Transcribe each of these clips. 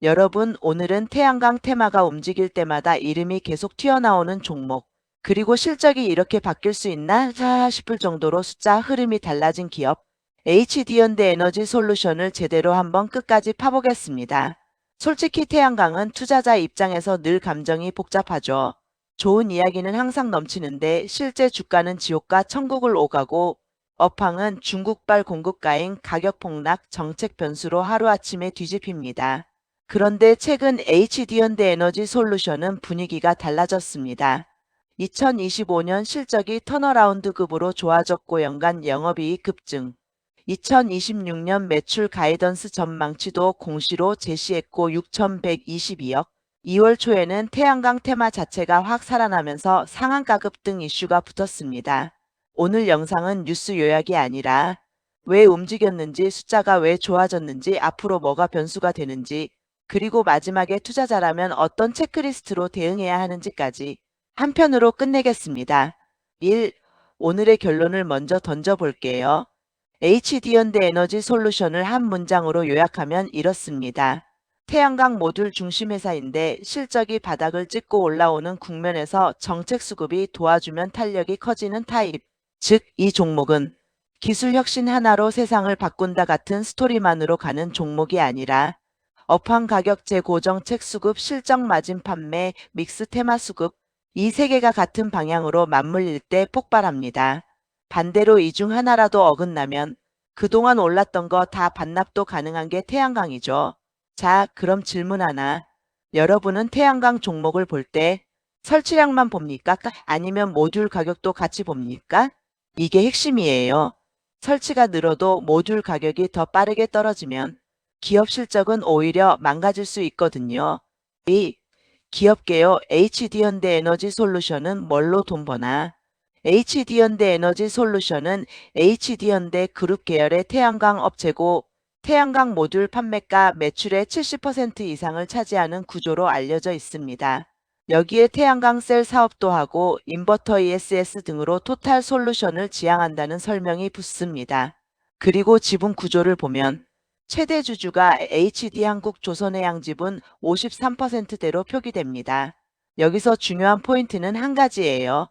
여러분, 오늘은 태양광 테마가 움직일 때마다 이름이 계속 튀어나오는 종목, 그리고 실적이 이렇게 바뀔 수 있나 싶을 정도로 숫자 흐름이 달라진 기업, HD현대 에너지 솔루션을 제대로 한번 끝까지 파보겠습니다. 솔직히 태양광은 투자자 입장에서 늘 감정이 복잡하죠. 좋은 이야기는 항상 넘치는데 실제 주가는 지옥과 천국을 오가고, 업황은 중국발 공급가인 가격 폭락 정책 변수로 하루아침에 뒤집힙니다. 그런데 최근 HD현대 에너지 솔루션은 분위기가 달라졌습니다. 2025년 실적이 턴어라운드급으로 좋아졌고 연간 영업이익 급증, 2026년 매출 가이던스 전망치도 공시로 제시했고 6,122억, 2월 초에는 태양광 테마 자체가 확 살아나면서 상한가급 등 이슈가 붙었습니다. 오늘 영상은 뉴스 요약이 아니라 왜 움직였는지, 숫자가 왜 좋아졌는지, 앞으로 뭐가 변수가 되는지, 그리고 마지막에 투자자라면 어떤 체크리스트로 대응해야 하는지까지 한편으로 끝내겠습니다. 1. 오늘의 결론을 먼저 던져볼게요. HD현대 에너지 솔루션을 한 문장으로 요약하면 이렇습니다. 태양광 모듈 중심 회사인데 실적이 바닥을 찍고 올라오는 국면에서 정책 수급이 도와주면 탄력이 커지는 타입. 즉, 이 종목은 기술 혁신 하나로 세상을 바꾼다 같은 스토리만으로 가는 종목이 아니라 업황 가격 재고정책 수급, 실적 마진 판매, 믹스 테마 수급, 이 세 개가 같은 방향으로 맞물릴 때 폭발합니다. 반대로 이 중 하나라도 어긋나면 그동안 올랐던 거 다 반납도 가능한 게 태양광이죠. 자, 그럼 질문 하나. 여러분은 태양광 종목을 볼 때 설치량만 봅니까? 아니면 모듈 가격도 같이 봅니까? 이게 핵심이에요. 설치가 늘어도 모듈 가격이 더 빠르게 떨어지면 기업 실적은 오히려 망가질 수 있거든요. 2. 기업개요. HD현대 에너지 솔루션은 뭘로 돈 버나? HD현대 에너지 솔루션은 HD현대 그룹 계열의 태양광 업체고, 태양광 모듈 판매가 매출의 70% 이상을 차지하는 구조로 알려져 있습니다. 여기에 태양광 셀 사업도 하고 인버터 ESS 등으로 토탈 솔루션을 지향한다는 설명이 붙습니다. 그리고 지분 구조를 보면 최대 주주가 HD한국조선해양 지분 53%대로 표기됩니다. 여기서 중요한 포인트는 한 가지예요.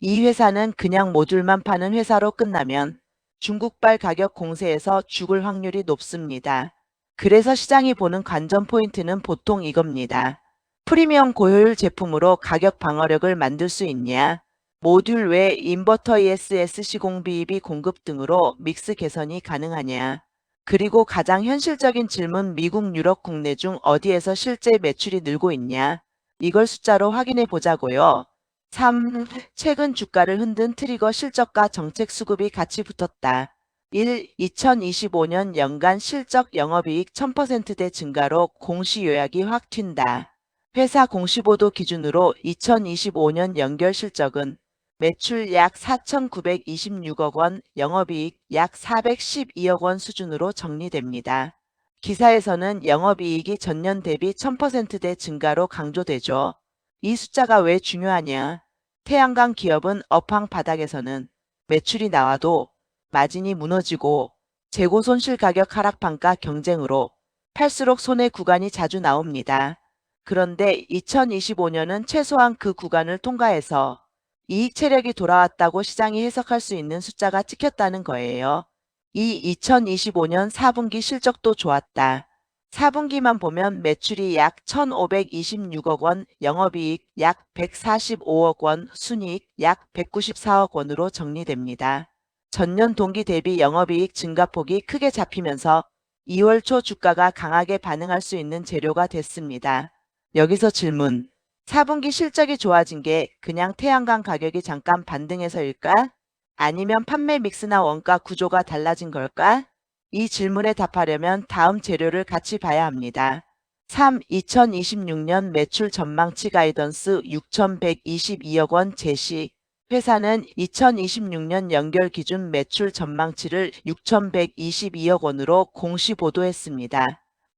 이 회사는 그냥 모듈만 파는 회사로 끝나면 중국발 가격 공세에서 죽을 확률이 높습니다. 그래서 시장이 보는 관전 포인트는 보통 이겁니다. 프리미엄 고효율 제품으로 가격 방어력을 만들 수 있냐? 모듈 외 인버터 ESS 시공비입이 공급 등으로 믹스 개선이 가능하냐? 그리고 가장 현실적인 질문, 미국, 유럽, 국내 중 어디에서 실제 매출이 늘고 있냐? 이걸 숫자로 확인해 보자고요. 3. 최근 주가를 흔든 트리거 실적과 정책 수급이 같이 붙었다. 1. 2025년 연간 실적 영업이익 1000%대 증가로 공시 요약이 확 튄다. 회사 공시보도 기준으로 2025년 연결 실적은 매출 약 4,926억 원, 영업이익 약 412억 원 수준으로 정리됩니다. 기사에서는 영업이익이 전년 대비 1000%대 증가로 강조되죠. 이 숫자가 왜 중요하냐? 태양광 기업은 업황 바닥에서는 매출이 나와도 마진이 무너지고 재고 손실 가격 하락 판가 경쟁으로 팔수록 손해 구간이 자주 나옵니다. 그런데 2025년은 최소한 그 구간을 통과해서 이익 체력이 돌아왔다고 시장이 해석할 수 있는 숫자가 찍혔다는 거예요. 이 2025년 4분기 실적도 좋았다. 4분기만 보면 매출이 약 1,526억 원, 영업이익 약 145억 원, 순이익 약 194억 원으로 정리됩니다. 전년 동기 대비 영업이익 증가폭이 크게 잡히면서 2월 초 주가가 강하게 반응할 수 있는 재료가 됐습니다. 여기서 질문. 4분기 실적이 좋아진 게 그냥 태양광 가격이 잠깐 반등해서일까? 아니면 판매 믹스나 원가 구조가 달라진 걸까? 이 질문에 답하려면 다음 재료를 같이 봐야 합니다. 3. 2026년 매출 전망치 가이던스 6,122억 원 제시. 회사는 2026년 연결 기준 매출 전망치를 6,122억 원으로 공시 보도했습니다.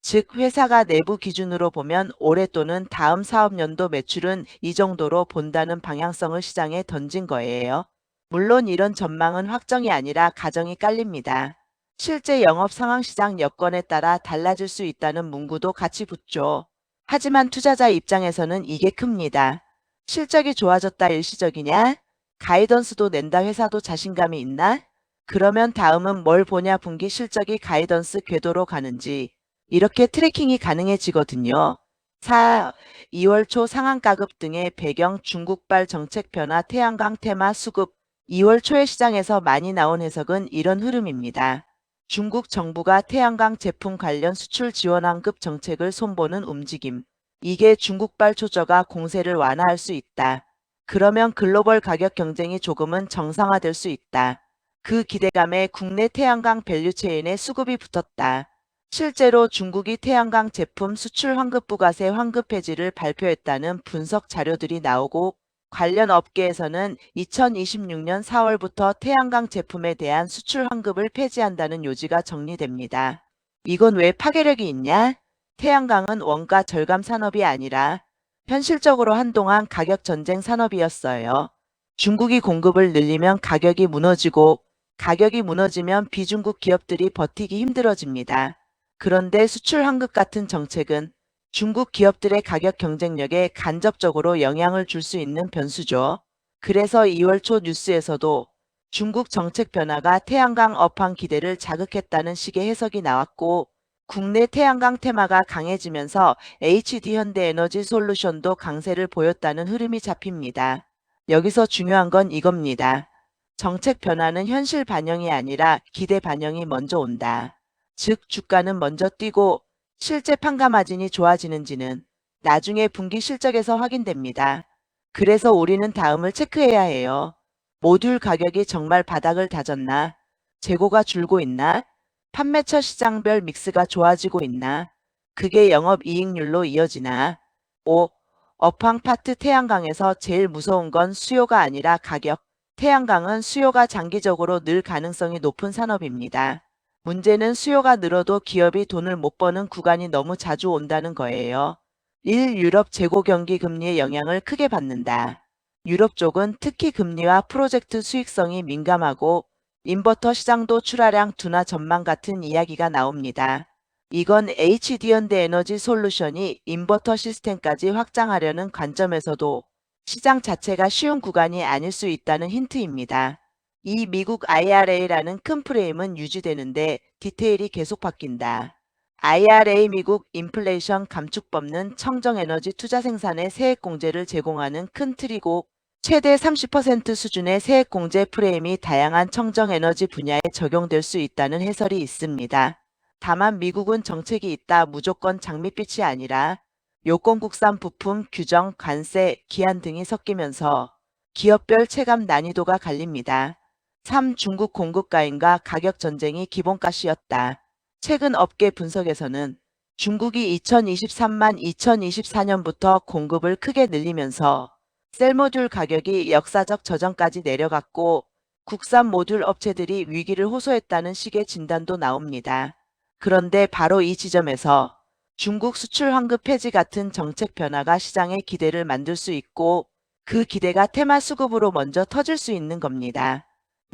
즉, 회사가 내부 기준으로 보면 올해 또는 다음 사업연도 매출은 이 정도로 본다는 방향성을 시장에 던진 거예요. 물론 이런 전망은 확정이 아니라 가정이 깔립니다. 실제 영업 상황 시장 여건에 따라 달라질 수 있다는 문구도 같이 붙죠. 하지만 투자자 입장에서는 이게 큽니다. 실적이 좋아졌다 일시적이냐? 가이던스도 낸다 회사도 자신감이 있나? 그러면 다음은 뭘 보냐 분기 실적이 가이던스 궤도로 가는지 이렇게 트래킹이 가능해지거든요. 4. 2월 초 상한 가급 등의 배경 중국발 정책 변화 태양광 테마 수급 2월 초에 시장에서 많이 나온 해석은 이런 흐름입니다. 중국 정부가 태양광 제품 관련 수출 지원환급 정책을 손보는 움직임. 이게 중국발 초저가 공세를 완화할 수 있다. 그러면 글로벌 가격 경쟁이 조금은 정상화될 수 있다. 그 기대감에 국내 태양광 밸류체인에 수급이 붙었다. 실제로 중국이 태양광 제품 수출 환급 부가세 환급 해지를 발표했다는 분석 자료들이 나오고 관련 업계에서는 2026년 4월부터 태양광 제품에 대한 수출 환급을 폐지한다는 요지가 정리됩니다. 이건 왜 파괴력이 있냐? 태양광은 원가 절감 산업이 아니라 현실적으로 한동안 가격 전쟁 산업이었어요. 중국이 공급을 늘리면 가격이 무너지고 가격이 무너지면 비중국 기업들이 버티기 힘들어집니다. 그런데 수출 환급 같은 정책은 중국 기업들의 가격 경쟁력에 간접적으로 영향을 줄 수 있는 변수죠. 그래서 2월 초 뉴스에서도 중국 정책 변화가 태양광 업황 기대를 자극했다는 식의 해석이 나왔고 국내 태양광 테마가 강해지면서 HD현대에너지솔루션도 강세를 보였다는 흐름이 잡힙니다. 여기서 중요한 건 이겁니다. 정책 변화는 현실 반영이 아니라 기대 반영이 먼저 온다. 즉 주가는 먼저 뛰고 실제 판가 마진이 좋아지는지는 나중에 분기 실적에서 확인됩니다. 그래서 우리는 다음을 체크해야 해요. 모듈 가격이 정말 바닥을 다졌나? 재고가 줄고 있나? 판매처 시장별 믹스가 좋아지고 있나? 그게 영업이익률로 이어지나? 5. 업황 파트 태양광에서 제일 무서운 건 수요가 아니라 가격. 태양광은 수요가 장기적으로 늘 가능성이 높은 산업입니다. 문제는 수요가 늘어도 기업이 돈을 못 버는 구간이 너무 자주 온다는 거예요. 1. 유럽 재고 경기 금리의 영향을 크게 받는다. 유럽 쪽은 특히 금리와 프로젝트 수익성이 민감하고 인버터 시장도 출하량 둔화 전망 같은 이야기가 나옵니다. 이건 HD현대에너지솔루션이 인버터 시스템까지 확장하려는 관점에서도 시장 자체가 쉬운 구간이 아닐 수 있다는 힌트입니다. 이 미국 IRA라는 큰 프레임은 유지되는데 디테일이 계속 바뀐다. IRA 미국 인플레이션 감축법은 청정에너지 투자 생산에 세액공제를 제공하는 큰 틀이고 최대 30% 수준의 세액공제 프레임이 다양한 청정에너지 분야에 적용될 수 있다는 해설이 있습니다. 다만 미국은 정책이 있다 무조건 장밋빛이 아니라 요건 국산 부품, 규정, 관세, 기한 등이 섞이면서 기업별 체감 난이도가 갈립니다. 3. 중국 공급가인과 가격 전쟁이 기본가시였다. 최근 업계 분석에서는 중국이 2024년부터 공급을 크게 늘리면서 셀 모듈 가격이 역사적 저점까지 내려갔고 국산 모듈 업체들이 위기를 호소했다는 식의 진단도 나옵니다. 그런데 바로 이 지점에서 중국 수출 환급 폐지 같은 정책 변화가 시장의 기대를 만들 수 있고 그 기대가 테마 수급으로 먼저 터질 수 있는 겁니다.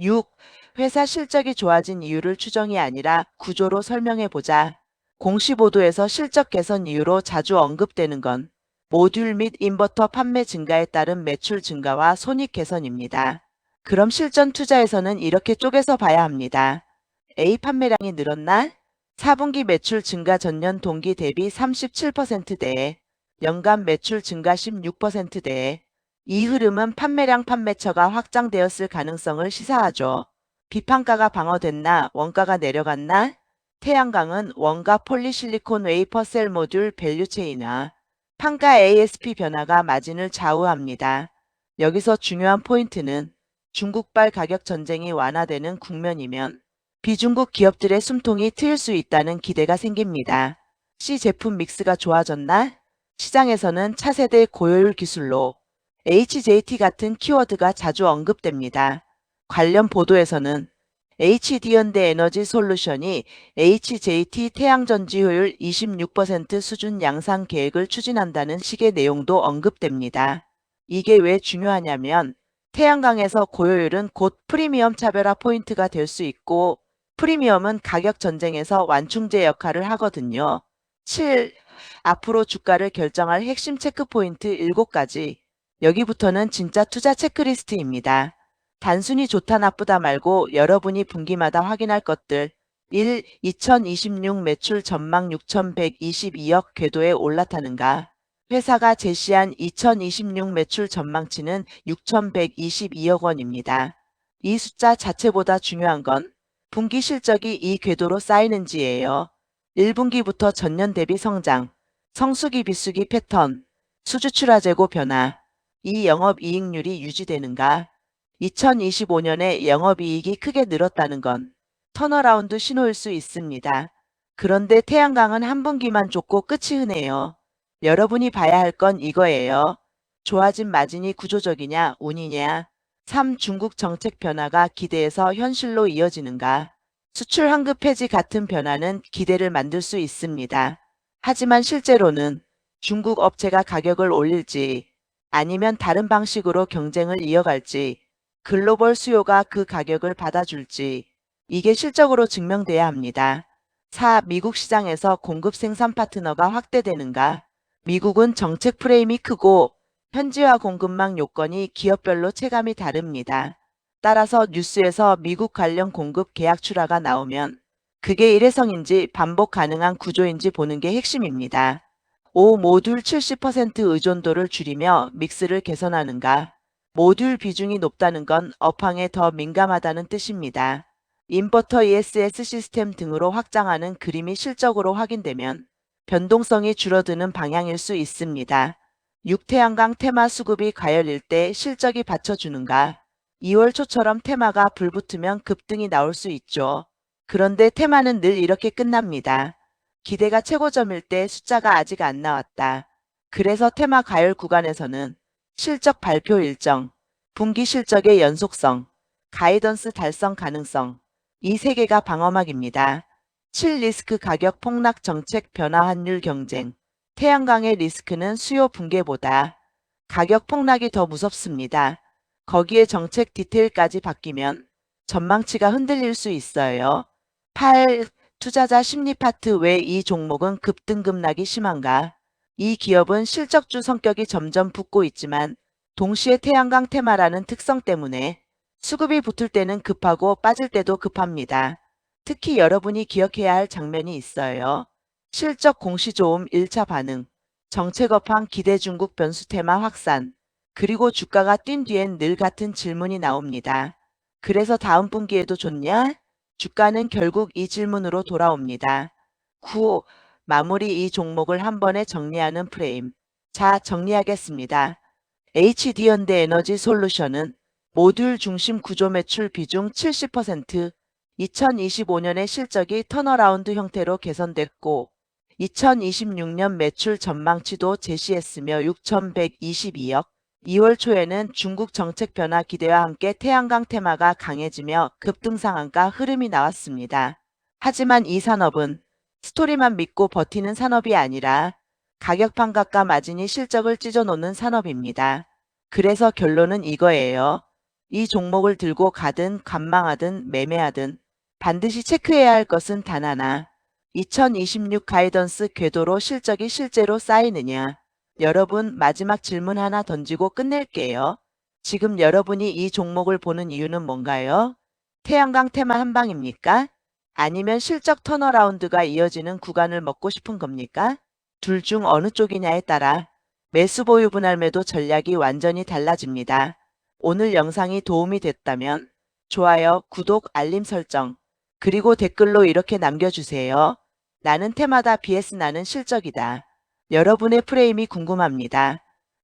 6. 회사 실적이 좋아진 이유를 추정이 아니라 구조로 설명해보자. 공시보도에서 실적 개선 이유로 자주 언급되는 건 모듈 및 인버터 판매 증가에 따른 매출 증가와 손익 개선입니다. 그럼 실전 투자에서는 이렇게 쪼개서 봐야 합니다. A. 판매량이 늘었나? 4분기 매출 증가 전년 동기 대비 37%대에 연간 매출 증가 16%대에 이 흐름은 판매량 판매처가 확장되었을 가능성을 시사하죠. 비판가가 방어됐나? 원가가 내려갔나? 태양광은 원가 폴리실리콘 웨이퍼 셀 모듈 밸류체인화 판가 ASP 변화가 마진을 좌우합니다. 여기서 중요한 포인트는 중국발 가격 전쟁이 완화되는 국면이면 비중국 기업들의 숨통이 트일 수 있다는 기대가 생깁니다. C 제품 믹스가 좋아졌나? 시장에서는 차세대 고효율 기술로 HJT 같은 키워드가 자주 언급됩니다. 관련 보도에서는 HD현대에너지솔루션이 HJT 태양전지 효율 26% 수준 양상 계획을 추진한다는 식의 내용도 언급됩니다. 이게 왜 중요하냐면 태양광에서 고효율은 곧 프리미엄 차별화 포인트가 될 수 있고 프리미엄은 가격 전쟁에서 완충제 역할을 하거든요. 7. 앞으로 주가를 결정할 핵심 체크포인트 7가지. 여기부터는 진짜 투자 체크리스트입니다. 단순히 좋다 나쁘다 말고 여러분이 분기마다 확인할 것들. 1. 2026 매출 전망 6,122억 궤도에 올라타는가? 회사가 제시한 2026 매출 전망치는 6,122억 원입니다. 이 숫자 자체보다 중요한 건 분기 실적이 이 궤도로 쌓이는지예요. 1분기부터 전년 대비 성장, 성수기 비수기 패턴, 수주출하 재고 변화, 이 영업이익률이 유지되는가? 2025년에 영업이익이 크게 늘었다는 건 턴어라운드 신호일 수 있습니다. 그런데 태양광은 한 분기만 쫓고 끝이 흔해요. 여러분이 봐야 할 건 이거예요. 좋아진 마진이 구조적이냐, 운이냐. 3. 중국 정책 변화가 기대에서 현실로 이어지는가. 수출 환급 폐지 같은 변화는 기대를 만들 수 있습니다. 하지만 실제로는 중국 업체가 가격을 올릴지 아니면 다른 방식으로 경쟁을 이어갈지 글로벌 수요가 그 가격을 받아줄지 이게 실적으로 증명돼야 합니다. 4. 미국 시장에서 공급 생산 파트너가 확대되는가. 미국은 정책 프레임이 크고 현지화 공급망 요건이 기업별로 체감이 다릅니다. 따라서 뉴스에서 미국 관련 공급 계약 출하가 나오면 그게 일회성인지 반복 가능한 구조인지 보는 게 핵심입니다. 5. 모듈 70% 의존도를 줄이며 믹스를 개선하는가. 모듈 비중이 높다는 건 업황에 더 민감하다는 뜻입니다. 인버터 ESS 시스템 등으로 확장하는 그림이 실적으로 확인되면 변동성이 줄어드는 방향일 수 있습니다. 6. 태양광 테마 수급이 과열일 때 실적이 받쳐주는가. 2월 초처럼 테마가 불붙으면 급등이 나올 수 있죠. 그런데 테마는 늘 이렇게 끝납니다. 기대가 최고점일 때 숫자가 아직 안 나왔다. 그래서 테마 과열 구간에서는 실적 발표 일정, 분기 실적의 연속성, 가이던스 달성 가능성, 이 세 개가 방어막입니다. 7. 리스크 가격 폭락 정책 변화 환율 경쟁. 태양광의 리스크는 수요 붕괴보다 가격 폭락이 더 무섭습니다. 거기에 정책 디테일까지 바뀌면 전망치가 흔들릴 수 있어요. 8. 투자자 심리 파트 왜 이 종목은 급등급락이 심한가? 이 기업은 실적주 성격이 점점 붙고 있지만 동시에 태양광 테마라는 특성 때문에 수급이 붙을 때는 급하고 빠질 때도 급합니다. 특히 여러분이 기억해야 할 장면이 있어요. 실적 공시조음 1차 반응, 정책 업황 기대 중국 변수 테마 확산, 그리고 주가가 뛴 뒤엔 늘 같은 질문이 나옵니다. 그래서 다음 분기에도 좋냐? 주가는 결국 이 질문으로 돌아옵니다. 9. 마무리 이 종목을 한 번에 정리하는 프레임. 자, 정리하겠습니다. HD현대 에너지 솔루션은 모듈 중심 구조 매출 비중 70%, 2025년의 실적이 턴어라운드 형태로 개선됐고 2026년 매출 전망치도 제시했으며 6,122억, 2월 초에는 중국 정책 변화 기대와 함께 태양광 테마가 강해지며 급등상한가 흐름이 나왔습니다. 하지만 이 산업은 스토리만 믿고 버티는 산업이 아니라 가격 판각과 마진이 실적을 찢어놓는 산업입니다. 그래서 결론은 이거예요. 이 종목을 들고 가든 관망하든 매매하든 반드시 체크해야 할 것은 단 하나. 2026 가이던스 궤도로 실적이 실제로 쌓이느냐. 여러분 마지막 질문 하나 던지고 끝낼게요. 지금 여러분이 이 종목을 보는 이유는 뭔가요? 태양광 테마 한방입니까? 아니면 실적 턴어라운드가 이어지는 구간을 먹고 싶은 겁니까? 둘 중 어느 쪽이냐에 따라 매수 보유 분할 매도 전략이 완전히 달라집니다. 오늘 영상이 도움이 됐다면 좋아요, 구독, 알림 설정, 그리고 댓글로 이렇게 남겨주세요. 나는 테마다 vs 나는 실적이다. 여러분의 프레임이 궁금합니다.